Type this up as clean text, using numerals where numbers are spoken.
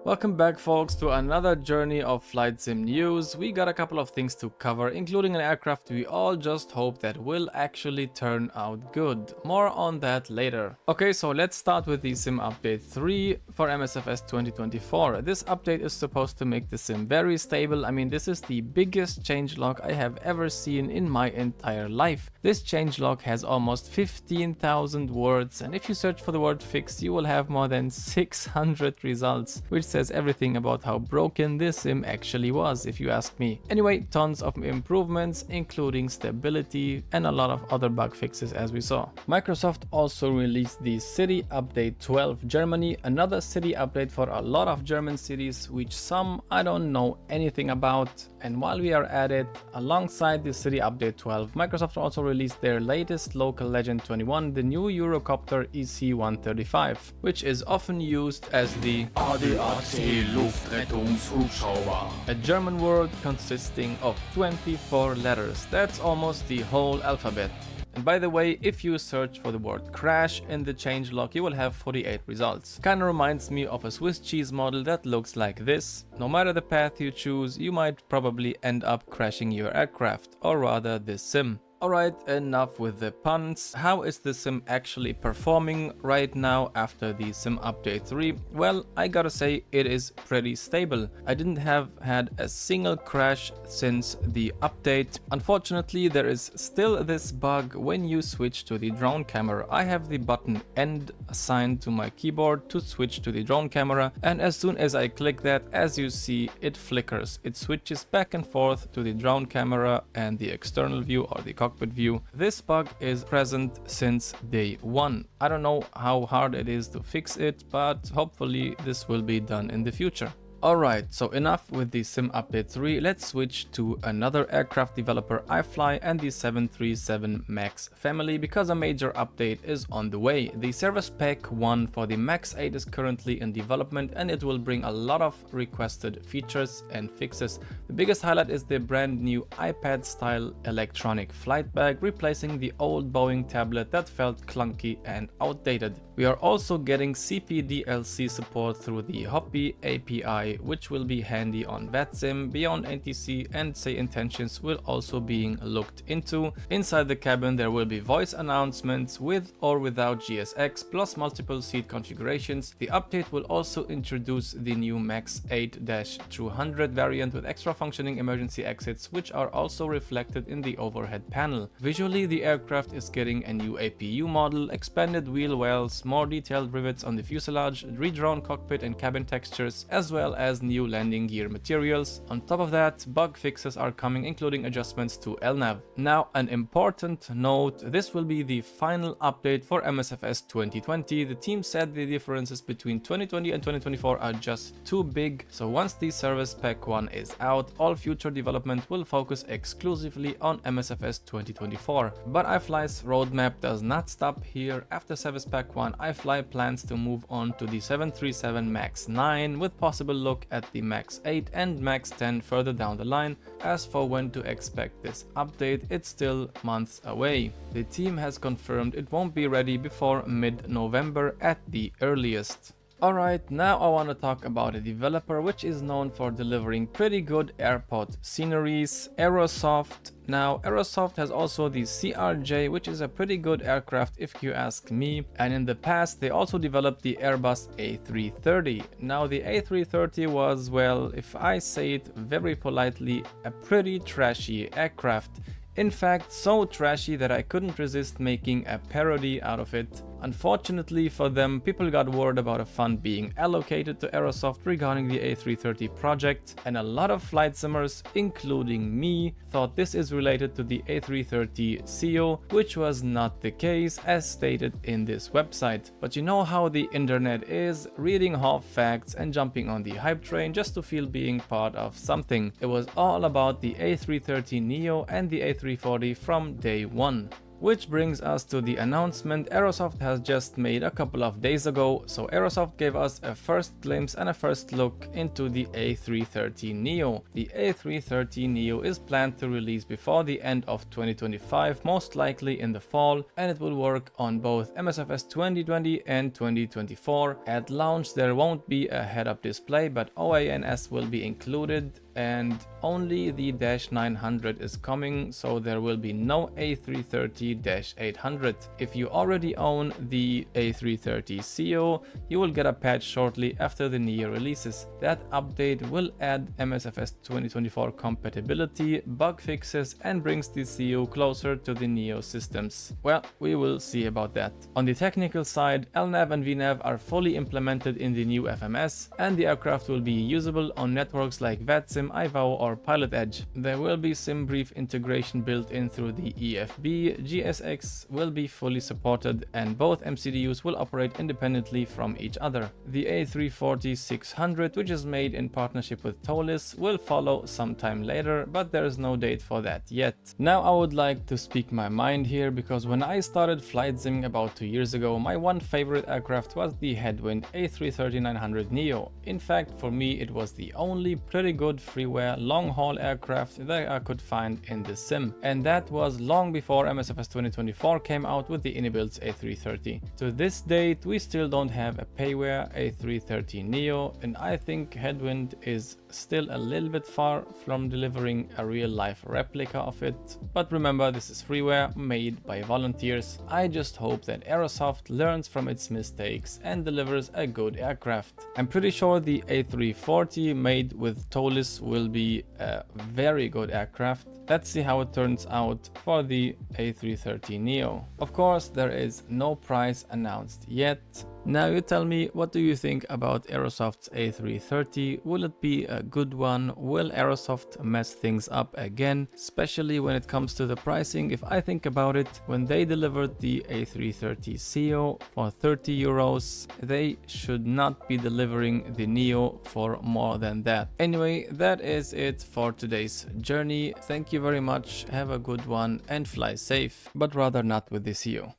Welcome back folks to another journey of flight sim news. We got a couple of things to cover, including an aircraft we all just hope that will actually turn out good. More on that later. Okay, so let's start with the sim update 3 for MSFS 2024. This update is supposed to make the sim very stable. I mean, this is the biggest changelog I have ever seen in my entire life. This changelog has almost 15,000 words, and if you search for the word fix, you will have more than 600 results, which says everything about how broken this sim actually was, if you ask me. Anyway, tons of improvements, including stability and a lot of other bug fixes as we saw. Microsoft also released the City Update 12 Germany, another city update for a lot of German cities, which some I don't know anything about. And while we are at it, alongside the City Update 12, Microsoft also released their latest local Legend 21, the new Eurocopter EC-135, which is often used as the ADAC Luftrettungshubschrauber, a German word consisting of 24 letters. That's almost the whole alphabet. And by the way, if you search for the word crash in the changelog, you will have 48 results. Kinda reminds me of a Swiss cheese model that looks like this. No matter the path you choose, you might probably end up crashing your aircraft, or rather this sim. Alright, enough with the puns. How is the sim actually performing right now after the sim update 3? Well, I gotta say it is pretty stable. I didn't have had a single crash since the update. Unfortunately, there is still this bug when you switch to the drone camera. I have the button end assigned to my keyboard to switch to the drone camera, and as soon as I click that, as you see, it flickers. It switches back and forth to the drone camera and the external view or the cockpit view. This bug is present since day one. I don't know how hard it is to fix it, but hopefully this will be done in the future. Alright, so enough with the Sim Update 3, let's switch to another aircraft developer, iFly, and the 737 MAX family, because a major update is on the way. The Service Pack 1 for the MAX 8 is currently in development, and it will bring a lot of requested features and fixes. The biggest highlight is the brand new iPad-style electronic flight bag, replacing the old Boeing tablet that felt clunky and outdated. We are also getting CPDLC support through the Jobii API, which will be handy on VATSIM, beyond NTC, and Say Intentions will also being looked into. Inside the cabin there will be voice announcements with or without GSX, plus multiple seat configurations. The update will also introduce the new MAX 8-200 variant with extra functioning emergency exits, which are also reflected in the overhead panel. Visually, the aircraft is getting a new APU model, expanded wheel wells, more detailed rivets on the fuselage, redrawn cockpit and cabin textures, as well as new landing gear materials. On top of that, bug fixes are coming, including adjustments to LNAV. Now, an important note, this will be the final update for MSFS 2020. The team said the differences between 2020 and 2024 are just too big, so once the Service Pack 1 is out, all future development will focus exclusively on MSFS 2024. But iFly's roadmap does not stop here. After Service Pack 1, iFly plans to move on to the 737 MAX 9, with possible look at the MAX 8 and MAX 10 further down the line. As for when to expect this update, it's still months away. The team has confirmed it won't be ready before mid-November at the earliest. Alright, now I want to talk about a developer which is known for delivering pretty good airport sceneries, Aerosoft. Now, Aerosoft has also the CRJ, which is a pretty good aircraft if you ask me, and in the past they also developed the Airbus A330. Now, the A330 was, well, if I say it very politely, a pretty trashy aircraft. In fact, so trashy that I couldn't resist making a parody out of it. Unfortunately for them, people got word about a fund being allocated to Aerosoft regarding the A330 project, and a lot of flight simmers, including me, thought this is related to the A330neo, which was not the case as stated in this website. But you know how the internet is, reading half facts and jumping on the hype train just to feel being part of something. It was all about the A330neo and the A340 from day one. Which brings us to the announcement Aerosoft has just made a couple of days ago. So Aerosoft gave us a first glimpse and a first look into the A330neo. The A330neo is planned to release before the end of 2025, most likely in the fall, and it will work on both msfs 2020 and 2024. At launch there won't be a head-up display, but OANS will be included, and only the Dash 900 is coming, so there will be no A330-800. If you already own the A330ceo, you will get a patch shortly after the Neo releases. That update will add msfs 2024 compatibility, bug fixes, and brings the ceo closer to the Neo systems. Well, we will see about that. On the technical side, LNAV and VNAV are fully implemented in the new FMS, and the aircraft will be usable on networks like VATSIM, iVow or Pilot Edge. There will be SimBrief integration built in through the EFB, GSX will be fully supported, and both MCDUs will operate independently from each other. The A340-600, which is made in partnership with Tolis, will follow sometime later, but there is no date for that yet. Now I would like to speak my mind here, because when I started flight simming about 2 years ago, my one favorite aircraft was the Headwind A330neo. In fact, for me it was the only pretty good freeware long-haul aircraft that I could find in the sim, and that was long before MSFS 2024 came out with the Inibuilds A330. To this date we still don't have a payware A330neo, and I think Headwind is still a little bit far from delivering a real-life replica of it, but remember, this is freeware made by volunteers. I just hope that Aerosoft learns from its mistakes and delivers a good aircraft. I'm pretty sure the A340 made with Tolis will be a very good aircraft. Let's see how it turns out for the A330neo. Of course, there is no price announced yet. Now you tell me, what do you think about Aerosoft's A330? Will it be a good one? Will Aerosoft mess things up again? Especially when it comes to the pricing. If I think about it, when they delivered the A330ceo for 30 euros, they should not be delivering the Neo for more than that. Anyway, that is it for today's journey. Thank you very much, have a good one and fly safe, but rather not with the CEO.